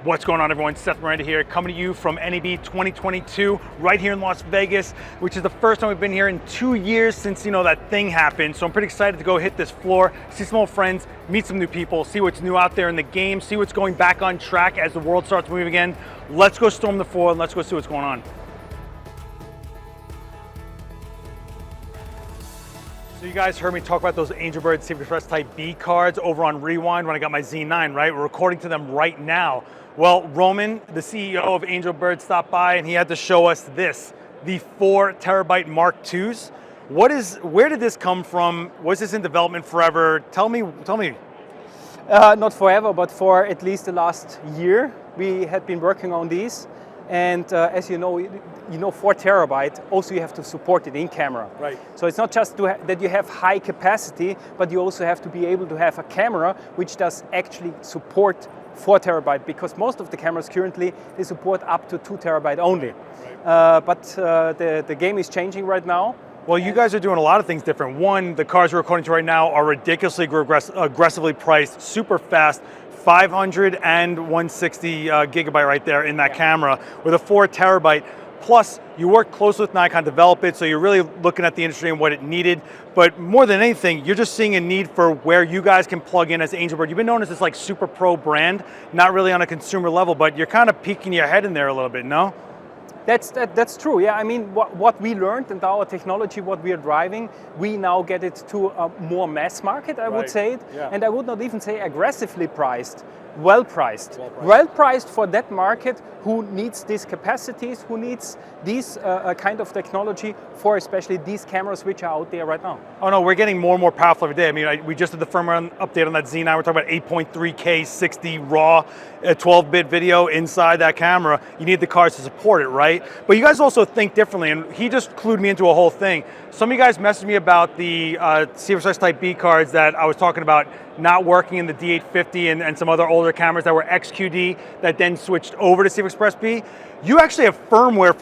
What's going on, everyone? Seth Miranda here, coming to you from NAB 2022, right here in Las Vegas, which is the first time we've been here in 2 years since, that thing happened. So I'm pretty excited to go hit this floor, see some old friends, meet some new people, see what's new out there in the game, see what's going back on track as the world starts moving again. Let's go storm the floor and let's go see what's going on. So you guys heard me talk about those AngelBird CEO Type B cards over on Rewind when I got my Z9, right? We're recording to them right now. Well, Roman, the CEO of AngelBird, stopped by and he had to show us this, the 4 terabyte Mark IIs. Where did this come from? Was this in development forever? Tell me. Not forever, but for at least the last year, we had been working on these. And as you know, 4 terabyte, also you have to support it in camera. Right. So it's not just that you have high capacity, but you also have to be able to have a camera which does actually support 4 terabyte, because most of the cameras currently, they support up to 2 terabyte only. Right. But the game is changing right now. Well, you guys are doing a lot of things different. One, the cards we're recording to right now are ridiculously aggressively priced, super fast, 500 and 160 gigabyte right there in that camera with a 4 terabyte. Plus, you work closely with Nikon to develop it, so you're really looking at the industry and what it needed. But more than anything, you're just seeing a need for where you guys can plug in as AngelBird. You've been known as this like super pro brand, not really on a consumer level, but you're kind of peeking your head in there a little bit, no? That's true, yeah. I mean, what we learned and our technology, what we are driving, we now get it to a more mass market, I would say it. Yeah. And I would not even say aggressively priced, well priced. Well priced for that market who needs these capacities, who needs these kind of technology for especially these cameras which are out there right now. Oh no, we're getting more and more powerful every day. I mean, we just did the firmware update on that Z9. We're talking about 8.3K 60 raw 12-bit video inside that camera. You need the cards to support it, right? But you guys also think differently, and he just clued me into a whole thing. Some of you guys messaged me about the CEO Type B cards that I was talking about not working in the D850 and some other older cameras that were XQD that then switched over to CEO B. You actually have firmware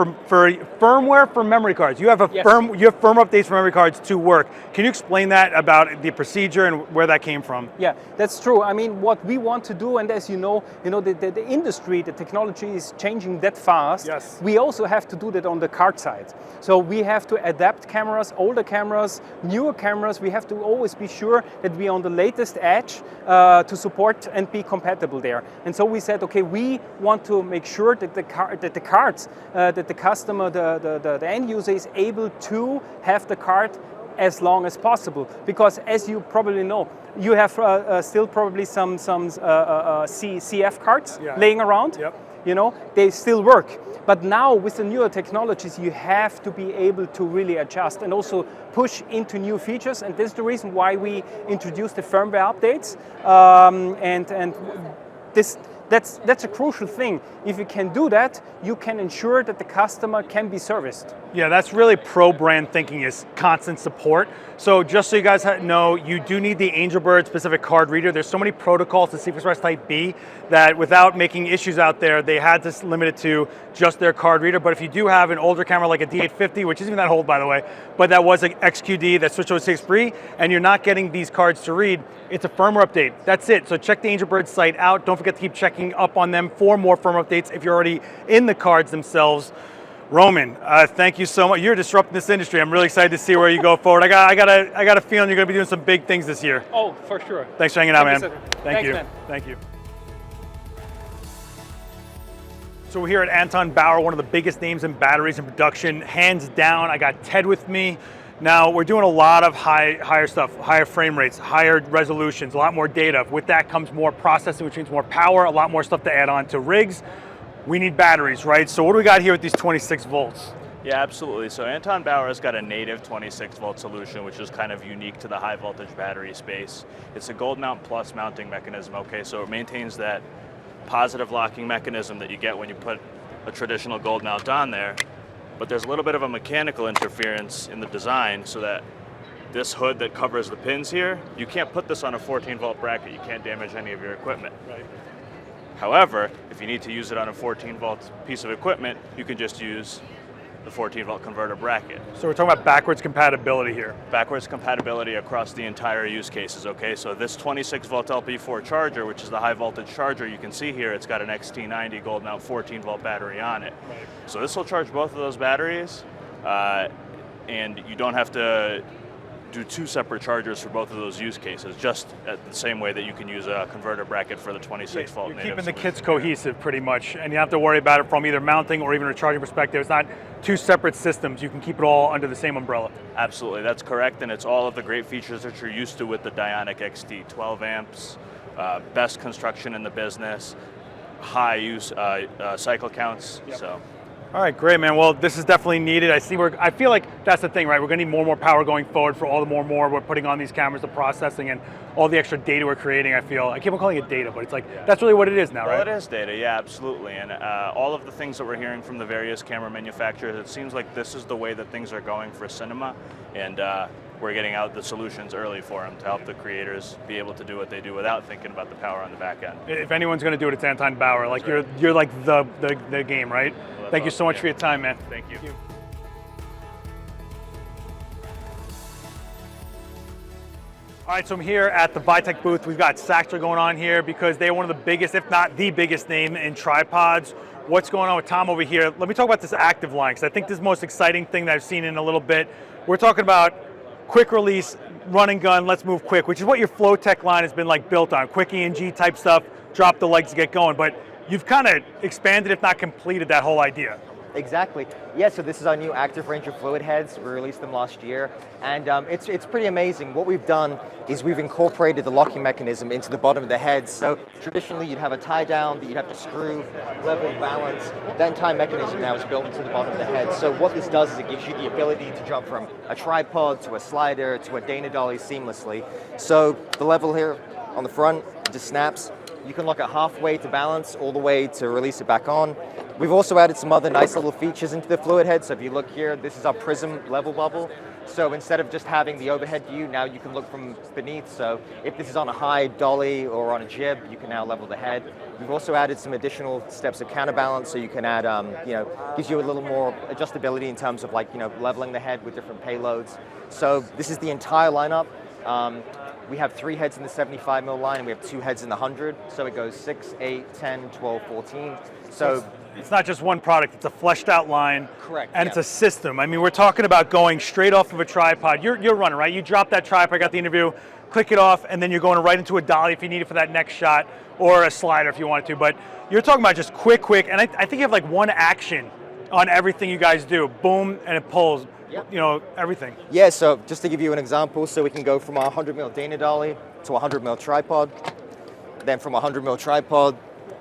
for memory cards. You have firm updates for memory cards to work. Can you explain that about the procedure and where that came from? Yeah, that's true. I mean, what we want to do, and as you know, the industry, the technology is changing that fast. Yes. We also have to do that on the card side. So we have to adapt cameras, older cameras, newer cameras. We have to always be sure that we are on the latest edge to support and be compatible there. And so we said, okay, we want to make sure that the cards, that the customer, the end user is able to have the card as long as possible. Because as you probably know, you have still probably some CF cards laying around. Yep. They still work. But now with the newer technologies, you have to be able to really adjust and also push into new features. And this is the reason why we introduced the firmware updates. And that's a crucial thing. If you can do that, you can ensure that the customer can be serviced. Yeah, that's really pro-brand thinking, is constant support. So just so you guys know, you do need the AngelBird specific card reader. There's so many protocols to CEO Type B that without making issues out there, they had to limit it to just their card reader. But if you do have an older camera like a D850, which isn't even that old by the way, but that was an XQD that switched over to CEO and you're not getting these cards to read, it's a firmware update. That's it. So check the AngelBird site out. Don't forget to keep checking up on them for more firmware updates if you're already in the cards themselves. Roman, thank you so much. You're disrupting this industry. I'm really excited to see where you go forward. I got a feeling you're going to be doing some big things this year. Oh, for sure. Thanks for hanging out, man. Thanks, you. Man. Thank you. So we're here at Anton Bauer, one of the biggest names in batteries in production, hands down. I got Ted with me. Now we're doing a lot of higher stuff, higher frame rates, higher resolutions, a lot more data. With that comes more processing, which means more power, a lot more stuff to add on to rigs. We need batteries, right? So what do we got here with these 26 volts? Yeah, absolutely. So Anton Bauer has got a native 26 volt solution, which is kind of unique to the high voltage battery space. It's a gold mount plus mounting mechanism, okay? So it maintains that positive locking mechanism that you get when you put a traditional gold mount on there, but there's a little bit of a mechanical interference in the design so that this hood that covers the pins here, you can't put this on a 14 volt bracket. You can't damage any of your equipment. Right. However, if you need to use it on a 14 volt piece of equipment, you can just use the 14-volt converter bracket. So we're talking about backwards compatibility here. Backwards compatibility across the entire use cases, okay? So this 26-volt LP4 charger, which is the high voltage charger, you can see here, it's got an XT90 gold mount 14-volt battery on it. Right. So this will charge both of those batteries, and you don't have to do 2 separate chargers for both of those use cases, just at the same way that you can use a converter bracket for the 26-volt You're native keeping the solution. kits cohesive pretty much, and you don't have to worry about it from either mounting or even a charging perspective. It's not 2 separate systems. You can keep it all under the same umbrella. Absolutely, that's correct, and it's all of the great features that you're used to with the Dionic XT. 12 amps, best construction in the business, high use cycle counts. Yep. So. All right, great, man. Well, this is definitely needed. I feel like that's the thing, right? We're going to need more and more power going forward for all the more we're putting on these cameras, the processing, and all the extra data we're creating. I keep on calling it data, but it's like, that's really what it is now, right? Well, it is data, yeah, absolutely. And all of the things that we're hearing from the various camera manufacturers, it seems like this is the way that things are going for cinema, and we're getting out the solutions early for them to help the creators be able to do what they do without thinking about the power on the back end. If anyone's going to do it, it's Anton Bauer. Like, you're like the game, right? Well, Thank you so much for your time, man. Thank you. All right, so I'm here at the Vitech booth. We've got Sachtler going on here because they're one of the biggest, if not the biggest name in tripods. What's going on with Tom over here? Let me talk about this Aktiv line, because I think this is the most exciting thing that I've seen in a little bit. We're talking about quick release, run and gun, let's move quick, which is what your Flowtech line has been like built on. Quick ENG type stuff, drop the legs to get going. But you've kind of expanded, if not completed, that whole idea. Exactly. Yeah, so this is our new active range of fluid heads. We released them last year, and it's pretty amazing. What we've done is we've incorporated the locking mechanism into the bottom of the head. So traditionally you'd have a tie down that you'd have to screw, level, balance. That entire mechanism now is built into the bottom of the head. So what this does is it gives you the ability to jump from a tripod to a slider to a Dana dolly seamlessly. So the level here on the front just snaps. You can lock it halfway to balance, all the way to release it back on. We've also added some other nice little features into the fluid head. So if you look here, this is our Prism level bubble. So instead of just having the overhead view, now you can look from beneath. So if this is on a high dolly or on a jib, you can now level the head. We've also added some additional steps of counterbalance, so you can add, gives you a little more adjustability in terms of leveling the head with different payloads. So this is the entire lineup. We have 3 heads in the 75mm line, and we have 2 heads in the 100. So it goes 6, 8, 10, 12, 14. So it's not just one product, it's a fleshed out line. Correct. And it's a system. I mean, we're talking about going straight off of a tripod. You're running, right? You drop that tripod, got the interview, click it off, and then you're going right into a dolly if you need it for that next shot, or a slider if you wanted to. But you're talking about just quick, and I think you have like one action on everything you guys do. Boom, and it pulls. Yep. Everything. Yeah, so just to give you an example, so we can go from our 100mm Dana dolly to a 100mm tripod, then from a 100mm tripod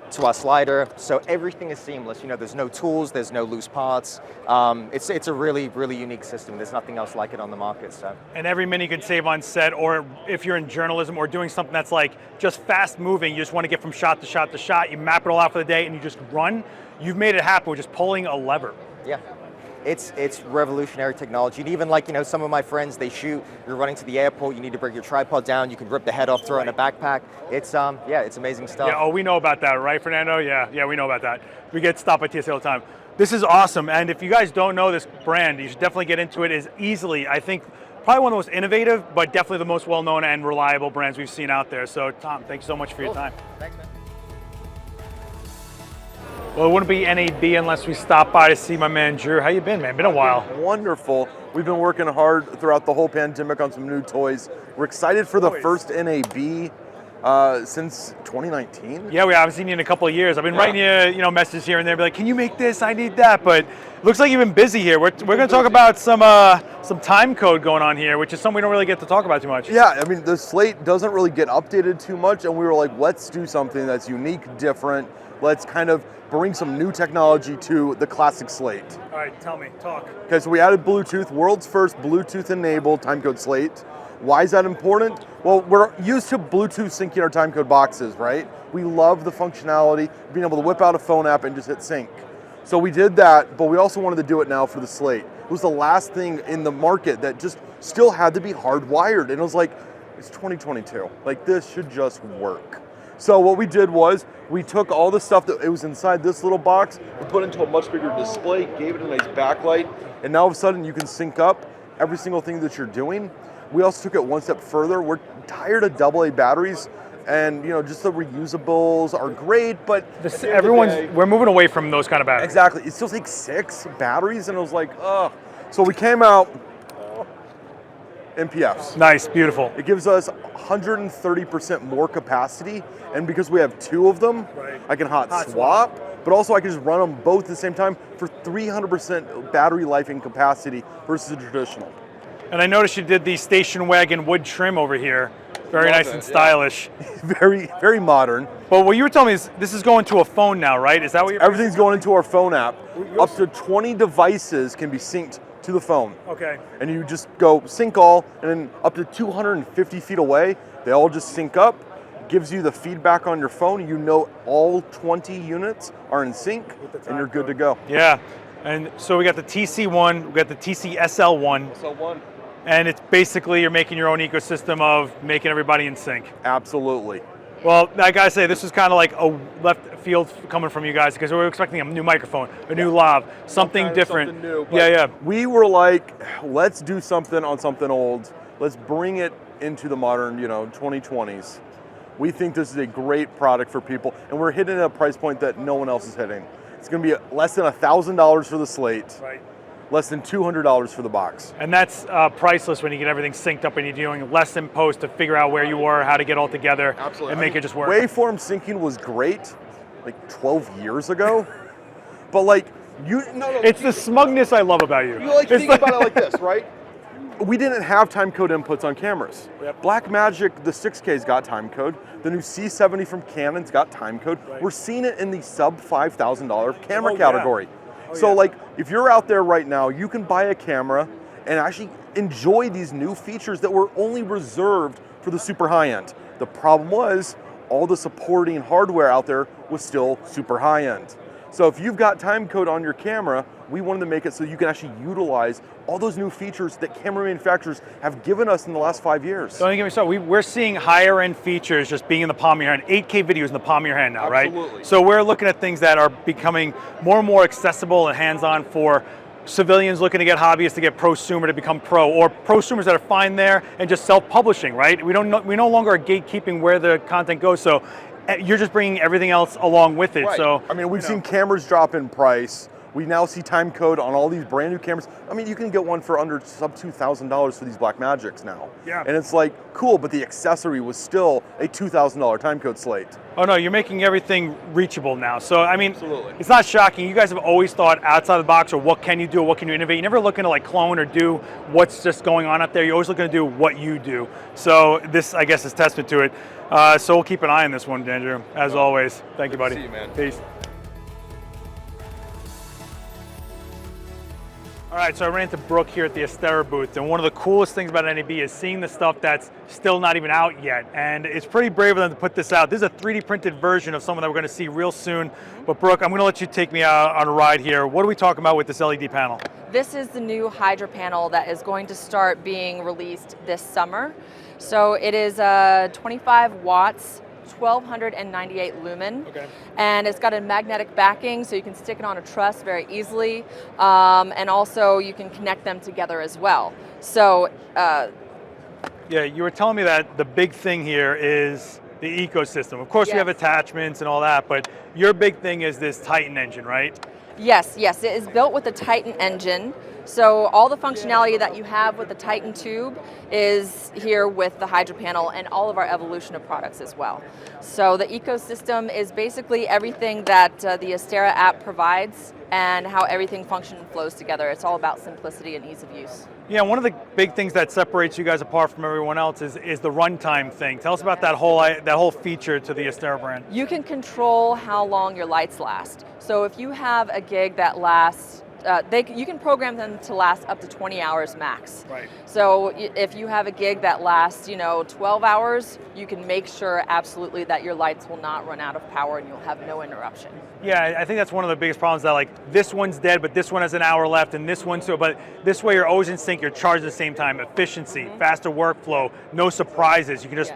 to our slider. So everything is seamless. There's no tools, there's no loose parts. It's a really, really unique system. There's nothing else like it on the market. So. And every minute you can save on set, or if you're in journalism or doing something that's like just fast moving, you just want to get from shot to shot to shot, you map it all out for the day and you just run. You've made it happen with just pulling a lever. Yeah. It's revolutionary technology. And even some of my friends, they shoot, you're running to the airport, you need to bring your tripod down, you can rip the head off, throw it in a backpack. It's amazing stuff. Yeah, we know about that, right, Fernando? Yeah, we know about that. We get stopped by TSA all the time. This is awesome, and if you guys don't know this brand, you should definitely get into it. It's easily, I think, probably one of the most innovative, but definitely the most well-known and reliable brands we've seen out there. So, Tom, thanks so much for your time. Thanks, man. Well, it wouldn't be NAB unless we stop by to see my man Drew. How you been, man? Been a while. Wonderful. We've been working hard throughout the whole pandemic on some new toys. We're excited for the first NAB since 2019. Yeah, we haven't seen you in a couple of years. I've been writing you, messages here and there, be like, can you make this? I need that. But it looks like you've been busy here. We're going to talk about some time code going on here, which is something we don't really get to talk about too much. Yeah, I mean, the slate doesn't really get updated too much, and we were like, let's do something that's unique, different. Let's kind of bring some new technology to the classic slate. All right, tell me, talk. Okay, so we added Bluetooth, world's first Bluetooth-enabled timecode slate. Why is that important? Well, we're used to Bluetooth syncing our timecode boxes, right? We love the functionality, being able to whip out a phone app and just hit sync. So we did that, but we also wanted to do it now for the slate. It was the last thing in the market that just still had to be hardwired. And it was like, it's 2022. Like, this should just work. So what we did was we took all the stuff that it was inside this little box, we put it into a much bigger display, gave it a nice backlight, and now all of a sudden you can sync up every single thing that you're doing. We also took it one step further. We're tired of AA batteries, and just the reusables are great, but we're moving away from those kind of batteries. Exactly. It still takes 6 batteries, and it was like, ugh. So we came out MPFs. Nice, beautiful. It gives us 130% more capacity, and because we have 2 of them, I can hot swap, but also I can just run them both at the same time for 300% battery life and capacity versus the traditional. And I noticed you did the station wagon wood trim over here. Very nice and stylish. Very, very modern. But what you were telling me is this is going to a phone now, right? Is that what you're Everything's going into our phone app. Up to 20 devices can be synced to the phone. Okay. And you just go sync all, and then up to 250 feet away, they all just sync up. Gives you the feedback on your phone. You know all 20 units are in sync, and you're good to go. Yeah. And so we got the TC1, we got the TC-SL1. SL1. And it's basically you're making your own ecosystem of making everybody in sync. Absolutely. Well, I gotta say, this was kind of like a left field coming from you guys because we were expecting a new microphone, a new lav, something different. Something new, yeah. We were like, let's do something on something old. Let's bring it into the modern, 2020s. We think this is a great product for people, and we're hitting at a price point that no one else is hitting. It's going to be less than $1,000 for the slate. Right. Less than $200 for the box. And that's priceless when you get everything synced up and you're doing less in post to figure out where you were, how to get all together, and make it just work. Waveform syncing was great, like 12 years ago, but like it's the smugness I love about you. You think about it like this, right? We didn't have time code inputs on cameras. Yep. Blackmagic, the 6K's got time code. The new C70 from Canon's got time code. Right. We're seeing it in the sub $5,000 camera category. So like, if you're out there right now, you can buy a camera and actually enjoy these new features that were only reserved for the super high end. The problem was, all the supporting hardware out there was still super high end. So if you've got time code on your camera, we wanted to make it so you can actually utilize all those new features that camera manufacturers have given us in the last 5 years. Don't get me started. We're seeing higher end features just being in the palm of your hand. 8K videos in the palm of your hand now, right? Absolutely. So we're looking at things that are becoming more and more accessible and hands-on for civilians looking to get hobbyists to get prosumer to become pro, or prosumers that are fine there and just self-publishing, right? We no longer are gatekeeping where the content goes. So you're just bringing everything else along with it. Right. So I mean, we've seen cameras drop in price. We now see time code on all these brand new cameras. I mean, you can get one for under sub $2,000 for these Blackmagics now. Yeah. And it's like, cool, but the accessory was still a $2,000 time code slate. Oh no, you're making everything reachable now. So I mean, Absolutely. It's not shocking. You guys have always thought outside the box, or what can you do, or what can you innovate. You're never looking to like clone or do what's just going on out there. You're always looking to do what you do. So this, I guess, is testament to it. So we'll keep an eye on this one, Andrew, as always. Thank you, buddy. See you, man. Peace. All right, so I ran into Brooke here at the Astera booth, and one of the coolest things about NAB is seeing the stuff that's still not even out yet, and it's pretty brave of them to put this out. This is a 3D printed version of someone that we're going to see real soon. But Brooke, I'm going to let you take me out on a ride here. What are we talking about with this LED panel? This is the new Hydra panel that is going to start being released this summer. So it is 25 watts, 1298 lumen, and it's got a magnetic backing, so you can stick it on a truss very easily, and also you can connect them together as well. So yeah, you were telling me that the big thing here is the ecosystem. Of course, we Yes. have attachments and all that, but your big thing is this Titan engine, right? Yes, it is built with the Titan engine. So all the functionality that you have with the Titan tube is here with the Hydra panel and all of our evolution of products as well. So the ecosystem is basically everything that the Astera app provides and how everything functions and flows together. It's all about simplicity and ease of use. Yeah, one of the big things that separates you guys apart from everyone else is the runtime thing. Tell us about that whole feature to the Astera brand. You can control how long your lights last. So if you have a gig that lasts, you can program them to last up to 20 hours max. Right. So if you have a gig that lasts, 12 hours, you can make sure absolutely that your lights will not run out of power and you'll have no interruption. Yeah, I think that's one of the biggest problems, that like this one's dead, but this one has an hour left, and this one's but this way you're always in sync, you're charged at the same time. Efficiency, faster workflow, no surprises. You can just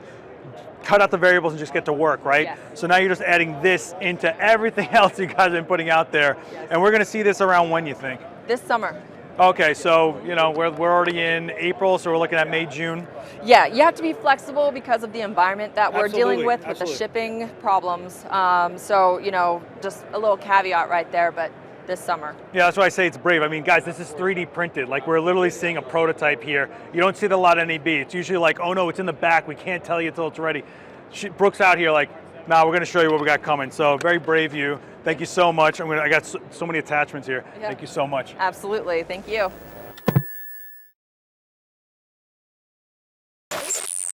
cut out the variables and just get to work, right? Yes. So now you're just adding this into everything else you guys have been putting out there. Yes. And we're going to see this around when, you think? This summer. Okay, so we're already in April, so we're looking at May, June. Yeah, you have to be flexible because of the environment that we're dealing with the Absolutely. shipping problems. So just a little caveat right there, but this summer. Yeah, that's why I say it's brave. I mean, guys, this is 3D printed. Like, we're literally seeing a prototype here. You don't see that a lot of NAB. It's usually like, oh no, it's in the back. We can't tell you until it's ready. Brooke's out here like, nah, we're going to show you what we got coming. So very brave you. Thank you so much. I got so many attachments here. Yeah. Thank you so much. Absolutely, thank you.